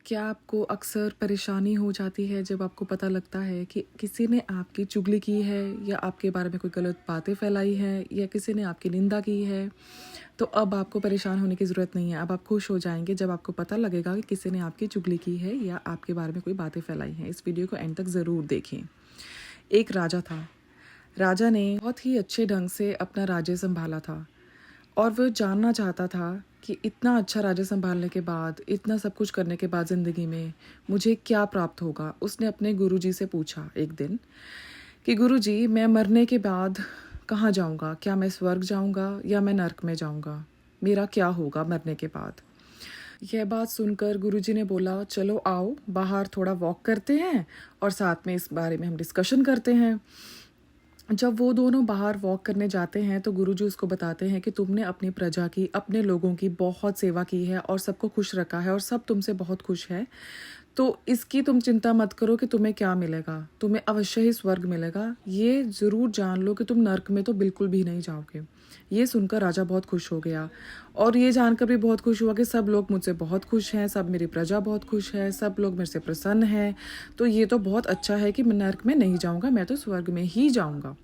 क्या आपको अक्सर परेशानी हो जाती है जब आपको पता लगता है कि किसी ने आपकी चुगली की है या आपके बारे में कोई गलत बातें फैलाई हैं या किसी ने आपकी निंदा की है? तो अब आपको परेशान होने की ज़रूरत नहीं है। अब आप खुश हो जाएँगे जब आपको पता लगेगा कि किसी ने आपकी चुगली की है या आपके बारे में कोई बातें फैलाई हैं। इस वीडियो को एंड तक ज़रूर देखें। एक राजा था। राजा ने बहुत ही अच्छे ढंग से अपना राज्य सँभाला था और वो जानना चाहता था कि इतना अच्छा राज्य सँभालने के बाद, इतना सब कुछ करने के बाद ज़िंदगी में मुझे क्या प्राप्त होगा? उसने अपने गुरुजी से पूछा एक दिन कि गुरुजी, मैं मरने के बाद कहाँ जाऊँगा? क्या मैं स्वर्ग जाऊँगा या मैं नर्क में जाऊँगा? मेरा क्या होगा मरने के बाद? यह बात सुनकर गुरुजी ने बोला, चलो आओ बाहर थोड़ा वॉक करते हैं और साथ में इस बारे में हम डिस्कशन करते हैं। जब वो दोनों बाहर वॉक करने जाते हैं तो गुरुजी उसको बताते हैं कि तुमने अपनी प्रजा की, अपने लोगों की बहुत सेवा की है और सबको खुश रखा है और सब तुमसे बहुत खुश है। तो इसकी तुम चिंता मत करो कि तुम्हें क्या मिलेगा, तुम्हें अवश्य ही स्वर्ग मिलेगा। ये ज़रूर जान लो कि तुम नर्क में तो बिल्कुल भी नहीं जाओगे। ये सुनकर राजा बहुत खुश हो गया और ये जानकर भी बहुत खुश हुआ कि सब लोग मुझसे बहुत खुश हैं, सब मेरी प्रजा बहुत खुश है, सब लोग मेरे से प्रसन्न हैं। तो ये तो बहुत अच्छा है कि मैं नर्क में नहीं जाऊँगा, मैं तो स्वर्ग में ही जाऊँगा।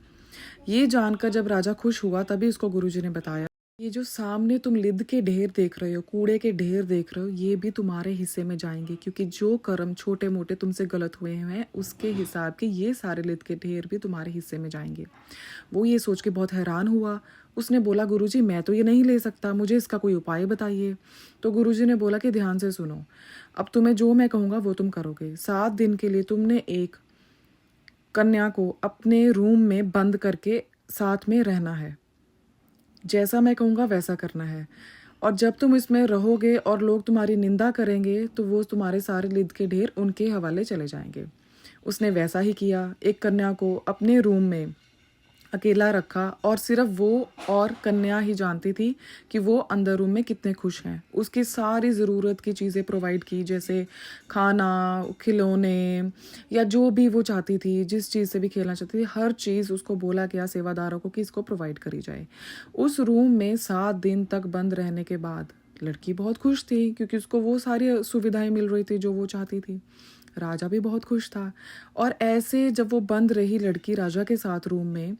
ये जानकर जब राजा खुश हुआ तभी उसको गुरुजी ने बताया, ये जो सामने तुम लिद के ढेर देख रहे हो, कूड़े के ढेर देख रहे हो, ये भी तुम्हारे हिस्से में जाएंगे, क्योंकि जो कर्म छोटे मोटे तुमसे गलत हुए हैं उसके हिसाब के ये सारे लिद के ढेर भी तुम्हारे हिस्से में जाएंगे। वो ये सोच के बहुत हैरान हुआ। उसने बोला, गुरुजी मैं तो ये नहीं ले सकता, मुझे इसका कोई उपाय बताइए। तो गुरुजी ने बोला कि ध्यान से सुनो, अब तुम्हें जो मैं कहूँगा वो तुम करोगे। 7 दिन के लिए तुमने एक कन्या को अपने रूम में बंद करके साथ में रहना है। जैसा मैं कहूँगा वैसा करना है। और जब तुम इसमें रहोगे और लोग तुम्हारी निंदा करेंगे तो वो तुम्हारे सारे लिद के ढेर उनके हवाले चले जाएंगे। उसने वैसा ही किया। एक कन्या को अपने रूम में अकेला रखा और सिर्फ वो और कन्या ही जानती थी कि वो अंदर रूम में कितने खुश हैं। उसकी सारी ज़रूरत की चीज़ें प्रोवाइड की, जैसे खाना, खिलौने या जो भी वो चाहती थी, जिस चीज़ से भी खेलना चाहती थी, हर चीज़ उसको बोला गया सेवादारों को कि इसको प्रोवाइड करी जाए। उस रूम में 7 दिन तक बंद रहने के बाद लड़की बहुत खुश थी, क्योंकि उसको वो सारी सुविधाएं मिल रही थी जो वो चाहती थी। राजा भी बहुत खुश था। और ऐसे जब वो बंद रही लड़की राजा के साथ रूम में,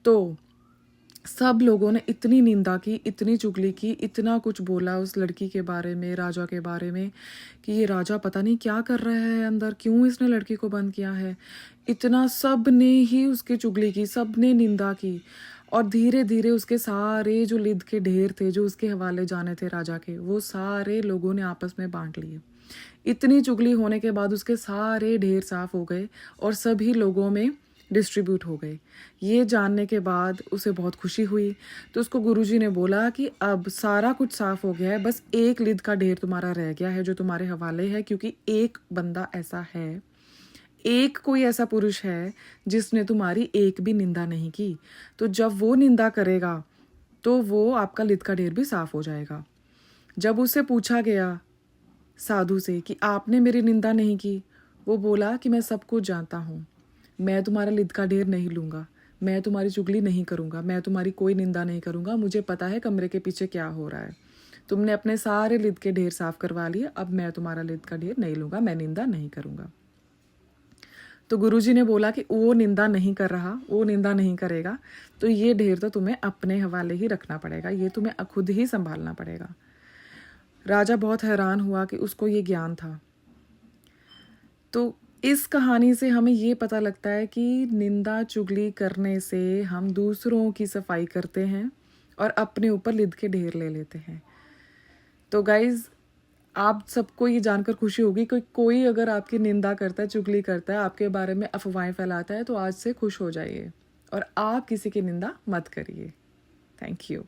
तो सब लोगों ने इतनी निंदा की, इतनी चुगली की, इतना कुछ बोला उस लड़की के बारे में, राजा के बारे में, कि ये राजा पता नहीं क्या कर रहा है अंदर, क्यों इसने लड़की को बंद किया है। इतना सब ने ही उसकी चुगली की, सब ने निंदा की। और धीरे धीरे उसके सारे जो लिद के ढेर थे जो उसके हवाले जाने थे राजा के, वो सारे लोगों ने आपस में बांट लिए। इतनी चुगली होने के बाद उसके सारे ढेर साफ हो गए और सभी लोगों में डिस्ट्रीब्यूट हो गए। ये जानने के बाद उसे बहुत खुशी हुई। तो उसको गुरुजी ने बोला कि अब सारा कुछ साफ हो गया है, बस एक लिद का ढेर तुम्हारा रह गया है जो तुम्हारे हवाले है, क्योंकि एक बंदा ऐसा है, एक कोई ऐसा पुरुष है जिसने तुम्हारी एक भी निंदा नहीं की। तो जब वो निंदा करेगा तो वो आपका लिद का ढेर भी साफ हो जाएगा। जब उससे पूछा गया साधु से कि आपने मेरी निंदा नहीं की, वो बोला कि मैं सब कुछ जानता हूँ, मैं तुम्हारा लिद का ढेर नहीं लूँगा, मैं तुम्हारी चुगली नहीं करूँगा, मैं तुम्हारी कोई निंदा नहीं करूँगा, मुझे पता है कमरे के पीछे क्या हो रहा है। तुमने अपने सारे लिद के ढेर साफ करवा लिए, अब मैं तुम्हारा लिद का ढेर नहीं लूँगा, मैं निंदा नहीं करूँगा। तो गुरुजी ने बोला कि वो निंदा नहीं कर रहा, वो निंदा नहीं करेगा, तो ये ढेर तो तुम्हें अपने हवाले ही रखना पड़ेगा, ये तुम्हें खुद ही संभालना पड़ेगा। राजा बहुत हैरान हुआ कि उसको ये ज्ञान था। तो इस कहानी से हमें ये पता लगता है कि निंदा चुगली करने से हम दूसरों की सफाई करते हैं और अपने ऊपर लिद के ढेर ले लेते हैं। तो गाइज, आप सबको ये जानकर खुशी होगी कि कोई अगर आपकी निंदा करता है, चुगली करता है, आपके बारे में अफवाहें फैलाता है, तो आज से खुश हो जाइए और आप किसी की निंदा मत करिए। Thank you.